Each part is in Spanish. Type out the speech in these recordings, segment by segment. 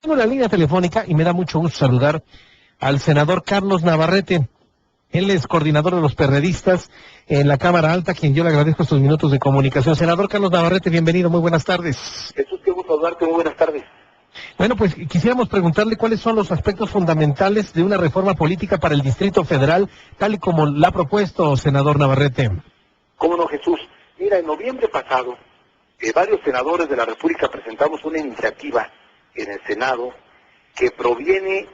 Tengo la línea telefónica y me da mucho gusto saludar al senador Carlos Navarrete. Él es coordinador de los perredistas en la Cámara Alta, quien yo le agradezco estos minutos de comunicación. Senador Carlos Navarrete, bienvenido, muy buenas tardes. Jesús, qué gusto saludarte, muy buenas tardes. Bueno, pues quisiéramos preguntarle cuáles son los aspectos fundamentales de una reforma política para el Distrito Federal, tal y como la ha propuesto, senador Navarrete. ¿Cómo no, Jesús? Mira, en noviembre pasado, varios senadores de la República presentamos una iniciativa en el Senado que proviene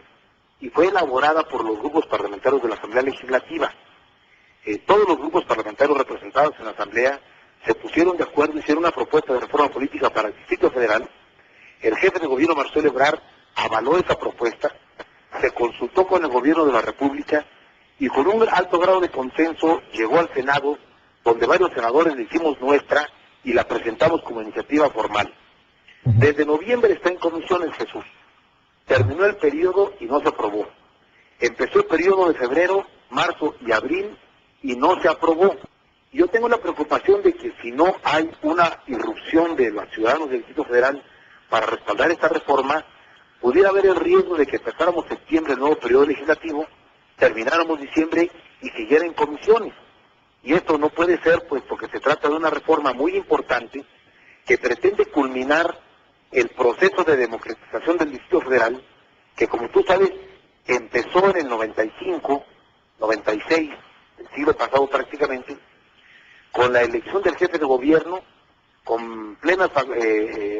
y fue elaborada por los grupos parlamentarios de la Asamblea Legislativa. Todos los grupos parlamentarios representados en la Asamblea se pusieron de acuerdo y hicieron una propuesta de reforma política para el Distrito Federal. El jefe de gobierno, Marcelo Ebrard, avaló esa propuesta, se consultó con el gobierno de la República y con un alto grado de consenso llegó al Senado, donde varios senadores le hicimos nuestra y la presentamos como iniciativa formal. Desde noviembre está en comisiones, Jesús. Terminó el periodo y no se aprobó. Empezó el periodo de febrero, marzo y abril y no se aprobó. Yo tengo la preocupación de que si no hay una irrupción de los ciudadanos del Distrito Federal para respaldar esta reforma, pudiera haber el riesgo de que empezáramos septiembre el nuevo periodo legislativo, termináramos diciembre y siguiera en comisiones. Y esto no puede ser, pues, porque se trata de una reforma muy importante que pretende culminar el proceso de democratización del Distrito Federal, que como tú sabes, empezó en el 95, 96, el siglo pasado prácticamente, con la elección del jefe de gobierno, con plena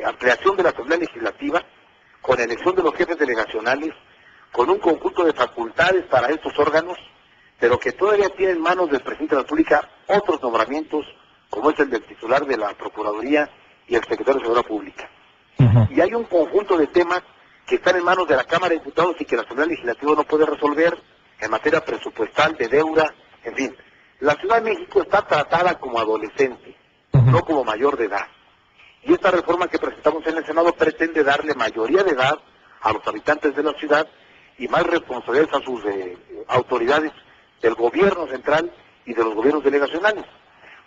ampliación de la Asamblea Legislativa, con elección de los jefes delegacionales, con un conjunto de facultades para estos órganos, pero que todavía tiene en manos del presidente de la República otros nombramientos, como es el del titular de la Procuraduría y el secretario de Seguridad Pública. Y hay un conjunto de temas que están en manos de la Cámara de Diputados y que la Asamblea Legislativa no puede resolver en materia presupuestal, de deuda, en fin. La Ciudad de México está tratada como adolescente, no como mayor de edad. Y esta reforma que presentamos en el Senado pretende darle mayoría de edad a los habitantes de la ciudad y más responsabilidades a sus autoridades del gobierno central y de los gobiernos delegacionales.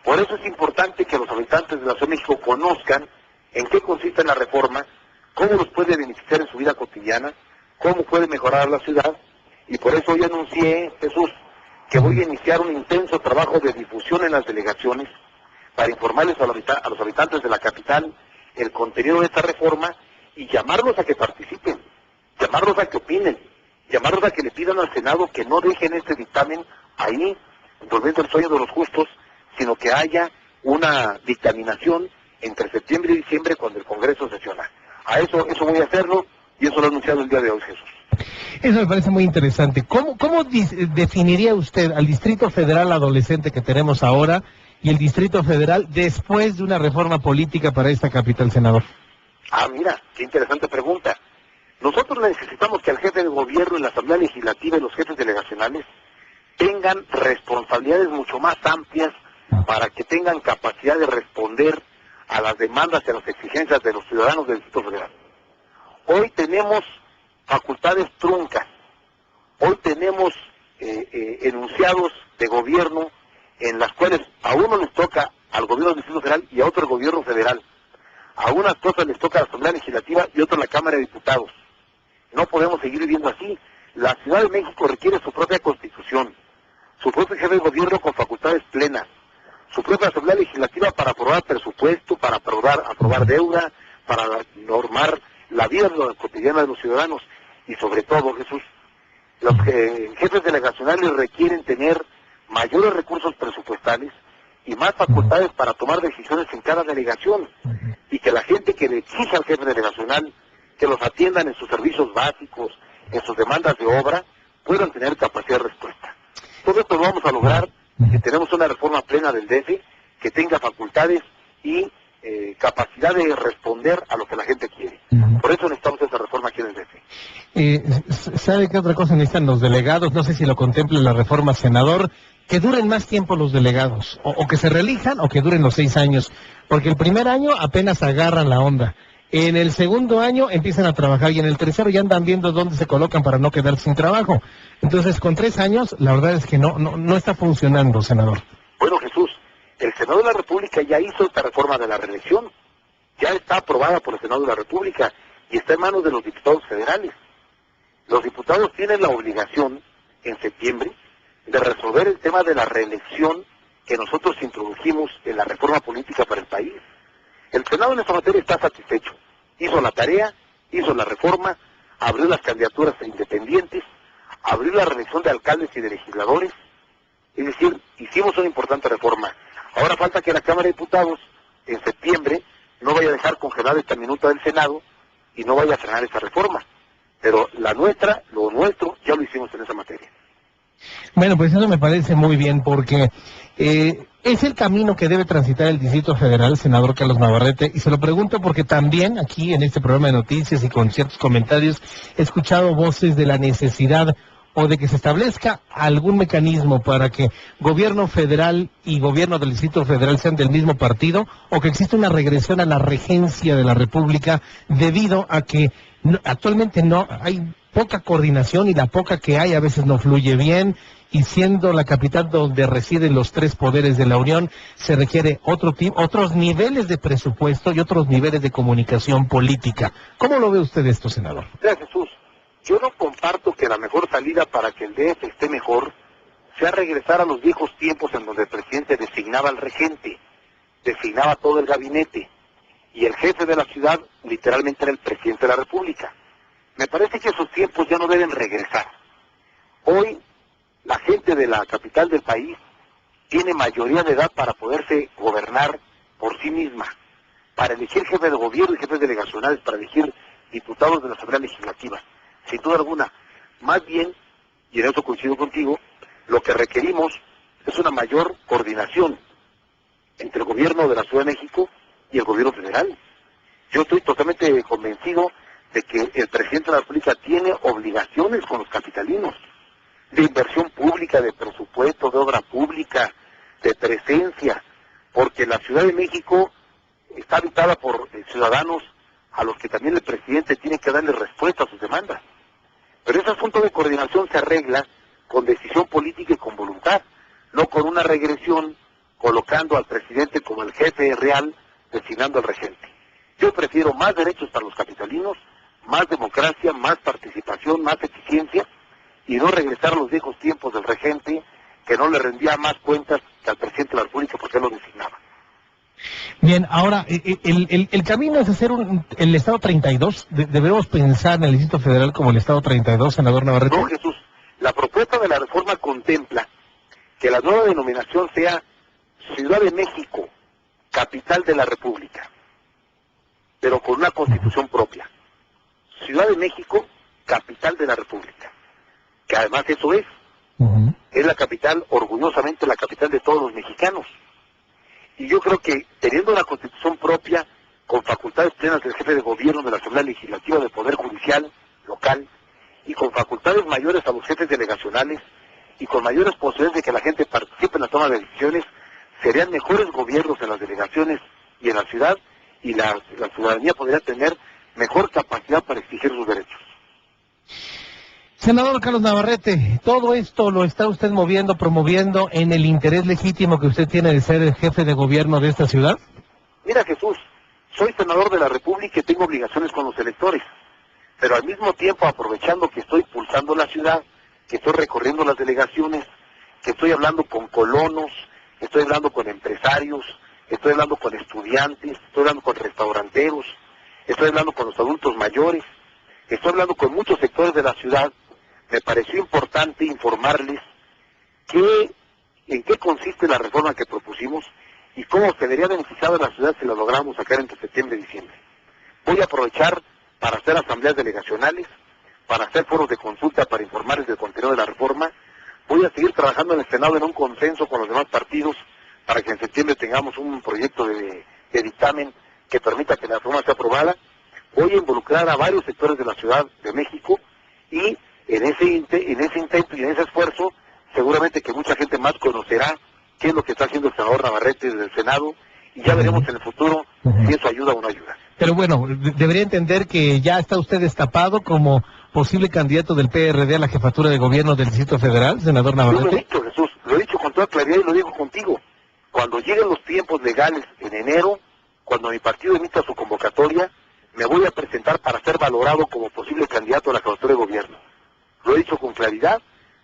Por eso es importante que los habitantes de la Ciudad de México conozcan en qué consiste la reforma, cómo los puede beneficiar en su vida cotidiana, cómo puede mejorar la ciudad, y por eso hoy anuncié, Jesús, que voy a iniciar un intenso trabajo de difusión en las delegaciones para informarles a los habitantes de la capital el contenido de esta reforma y llamarlos a que participen, llamarlos a que opinen, llamarlos a que le pidan al Senado que no dejen este dictamen ahí, durmiendo el sueño de los justos, sino que haya una dictaminación entre septiembre y diciembre cuando el Congreso sesiona. Eso voy a hacerlo y eso lo he anunciado el día de hoy, Jesús. Eso me parece muy interesante. ¿Cómo definiría usted al Distrito Federal adolescente que tenemos ahora y el Distrito Federal después de una reforma política para esta capital, senador? Mira, qué interesante pregunta. Nosotros necesitamos que el jefe de gobierno en la Asamblea Legislativa y los jefes delegacionales tengan responsabilidades mucho más amplias para que tengan capacidad de responder a las demandas y a las exigencias de los ciudadanos del Distrito Federal. Hoy tenemos facultades truncas, hoy tenemos enunciados de gobierno en las cuales a uno les toca al gobierno del Distrito Federal y a otro el gobierno federal. A unas cosas les toca a la Asamblea Legislativa y a otras la Cámara de Diputados. No podemos seguir viviendo así. La Ciudad de México requiere su propia constitución, su propio jefe de gobierno con facultades plenas, su propia Asamblea Legislativa para aprobar presupuesto, para aprobar deuda, para normar la vida cotidiana de los ciudadanos y sobre todo, Jesús, los jefes delegacionales requieren tener mayores recursos presupuestales y más facultades para tomar decisiones en cada delegación y que la gente que le exige al jefe delegacional que los atiendan en sus servicios básicos, en sus demandas de obra, puedan tener capacidad de respuesta. Todo esto lo vamos a lograr si tenemos una reforma plena del DF que tenga facultades y capacidad de responder a lo que la gente quiere. Por eso necesitamos esa reforma aquí en el DF. ¿Sabe qué otra cosa necesitan los delegados? No sé si lo contempla la reforma, senador, que duren más tiempo los delegados, o que se reelijan o que duren los 6 años, porque el primer año apenas agarran la onda. En el segundo año empiezan a trabajar y en el tercero ya andan viendo dónde se colocan para no quedarse sin trabajo. Entonces, con 3 años, la verdad es que no está funcionando, senador. Bueno, Jesús, el Senado de la República ya hizo esta reforma de la reelección. Ya está aprobada por el Senado de la República y está en manos de los diputados federales. Los diputados tienen la obligación en septiembre de resolver el tema de la reelección que nosotros introdujimos en la reforma política para el país. El Senado en esta materia está satisfecho. Hizo la tarea, hizo la reforma, abrió las candidaturas independientes, abrió la reelección de alcaldes y de legisladores. Es decir, hicimos una importante reforma. Ahora falta que la Cámara de Diputados en septiembre no vaya a dejar congelada esta minuta del Senado y no vaya a frenar esa reforma. Pero lo nuestro, ya lo hicimos en esa materia. Bueno, pues eso me parece muy bien porque es el camino que debe transitar el Distrito Federal, senador Carlos Navarrete, y se lo pregunto porque también aquí en este programa de noticias y con ciertos comentarios he escuchado voces de la necesidad o de que se establezca algún mecanismo para que gobierno federal y gobierno del Distrito Federal sean del mismo partido, o que exista una regresión a la regencia de la República debido a que actualmente no hay poca coordinación y la poca que hay a veces no fluye bien, y siendo la capital donde residen los tres poderes de la Unión, se requiere otros niveles de presupuesto y otros niveles de comunicación política. ¿Cómo lo ve usted esto, senador? Gracias, Jesús. Yo no comparto que la mejor salida para que el DF esté mejor sea regresar a los viejos tiempos en donde el presidente designaba al regente, designaba todo el gabinete, y el jefe de la ciudad literalmente era el presidente de la República. Me parece que esos tiempos ya no deben regresar. Hoy, la gente de la capital del país tiene mayoría de edad para poderse gobernar por sí misma, para elegir jefe de gobierno y jefes delegacionales, para elegir diputados de la Asamblea Legislativa. Sin duda alguna, más bien, y en eso coincido contigo, lo que requerimos es una mayor coordinación entre el gobierno de la Ciudad de México y el gobierno federal. Yo estoy totalmente convencido de que el presidente de la República tiene obligaciones con los capitalinos, de inversión pública, de presupuesto, de obra pública, de presencia, porque la Ciudad de México está habitada por ciudadanos a los que también el presidente tiene que darle respuesta a sus demandas. Pero ese asunto de coordinación se arregla con decisión política y con voluntad, no con una regresión colocando al presidente como el jefe real, designando al regente. Yo prefiero más derechos para los capitalinos, más democracia, más participación, más eficiencia, y no regresar a los viejos tiempos del regente que no le rendía más cuentas que al presidente de la República porque él lo designaba. Bien, ahora, el camino es hacer el Estado 32. ¿Debemos pensar en el Distrito Federal como el Estado 32, senador Navarrete? No, Jesús. La propuesta de la reforma contempla que la nueva denominación sea Ciudad de México, capital de la República, pero con una constitución propia. Ciudad de México, capital de la República, que además eso es. Es la capital, orgullosamente la capital de todos los mexicanos. Y yo creo que teniendo una constitución propia, con facultades plenas del jefe de gobierno, de la Asamblea Legislativa, del Poder Judicial local, y con facultades mayores a los jefes delegacionales, y con mayores posibilidades de que la gente participe en la toma de decisiones, serían mejores gobiernos en las delegaciones y en la ciudad, y la ciudadanía podría tener mejor capacidad para exigir sus derechos. Senador Carlos Navarrete, todo esto lo está usted promoviendo en el interés legítimo que usted tiene de ser el jefe de gobierno de esta ciudad. Mira, Jesús, soy senador de la República y tengo obligaciones con los electores, pero al mismo tiempo, aprovechando que estoy pulsando la ciudad, que estoy recorriendo las delegaciones, que estoy hablando con colonos, estoy hablando con empresarios, estoy hablando con estudiantes, estoy hablando con restauranteros, estoy hablando con los adultos mayores, estoy hablando con muchos sectores de la ciudad. Me pareció importante informarles en qué consiste la reforma que propusimos y cómo se vería beneficiada la ciudad si la logramos sacar entre septiembre y diciembre. Voy a aprovechar para hacer asambleas delegacionales, para hacer foros de consulta para informarles del contenido de la reforma. Voy a seguir trabajando en el Senado en un consenso con los demás partidos para que en septiembre tengamos un proyecto de dictamen que permita que la reforma sea aprobada. Voy a involucrar a varios sectores de la Ciudad de México y en ese intento y en ese esfuerzo, seguramente que mucha gente más conocerá qué es lo que está haciendo el senador Navarrete desde el Senado, y ya veremos en el futuro si eso ayuda o no ayuda. Pero bueno, debería entender que ya está usted destapado como posible candidato del PRD a la jefatura de gobierno del Distrito Federal, senador Navarrete. Yo lo he dicho, Jesús, lo he dicho con toda claridad y lo digo contigo. Cuando lleguen los tiempos legales en enero, cuando mi partido emita su convocatoria, me voy a presentar para ser valorado como posible candidato a la jefatura de gobierno. Lo he dicho con claridad,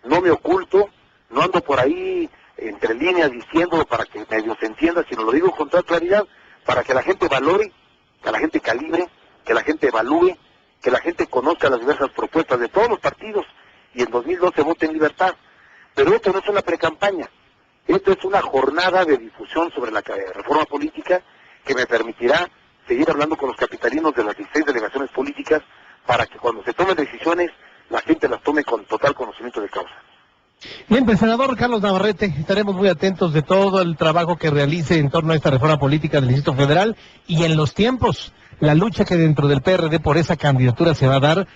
no me oculto, no ando por ahí entre líneas diciéndolo para que medio se entienda, sino lo digo con toda claridad para que la gente valore, que la gente calibre, que la gente evalúe, que la gente conozca las diversas propuestas de todos los partidos y en 2012 vote en libertad. Pero esto no es una precampaña, esto es una jornada de difusión sobre la reforma política que me permitirá seguir hablando con los capitalinos de las 16 delegaciones políticas para que cuando se tomen decisiones la gente las tome con total conocimiento de causa. Bien, pues, senador Carlos Navarrete, estaremos muy atentos de todo el trabajo que realice en torno a esta reforma política del Distrito Federal y en los tiempos, la lucha que dentro del PRD por esa candidatura se va a dar,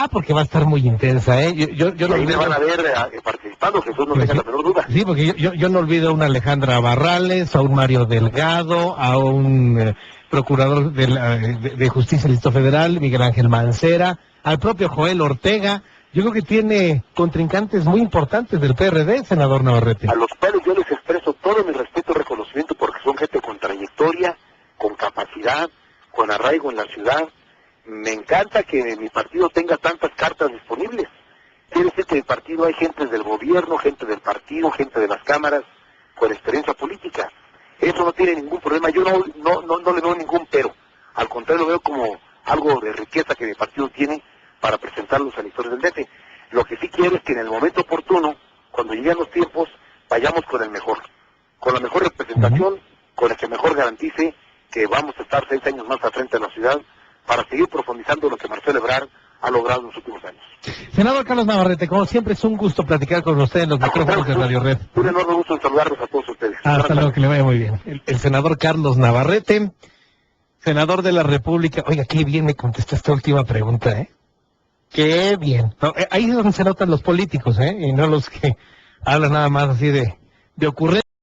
porque va a estar muy intensa, ¿eh? Yo no ahí olvido... me van a ver participando, Jesús, no tenga la menor duda. Sí, porque yo no olvido a una Alejandra Barrales, a un Mario Delgado, a un procurador de Justicia del Distrito Federal, Miguel Ángel Mancera, al propio Joel Ortega. Yo creo que tiene contrincantes muy importantes del PRD, senador Navarrete. A los cuales yo les expreso todo mi respeto y reconocimiento porque son gente con trayectoria, con capacidad, con arraigo en la ciudad. Me encanta que mi partido tenga tantas cartas disponibles. Quiere decir que en el partido hay gente del gobierno, gente del partido, gente de las cámaras, con experiencia política. Eso no tiene ningún problema, yo no le veo ningún pero. Al contrario, lo veo como algo de riqueza que mi partido tiene para presentarlos a electores del DF. Lo que sí quiero es que en el momento oportuno, cuando lleguen los tiempos, vayamos con el mejor, con la mejor representación, con el que mejor garantice que vamos a estar 6 años más al frente de la ciudad para seguir profundizando lo que Marcelo Ebrard ha logrado en los últimos años. Senador Carlos Navarrete, como siempre es un gusto platicar con usted en los micrófonos de Radio Red. Un enorme gusto en saludarlos a todos ustedes. Hasta luego, que le vaya muy bien. El senador Carlos Navarrete, senador de la República. Oiga, qué bien me contesta esta última pregunta, ¿eh? Qué bien. No, ahí es donde se notan los políticos, ¿eh? Y no los que hablan nada más así de ocurrencia.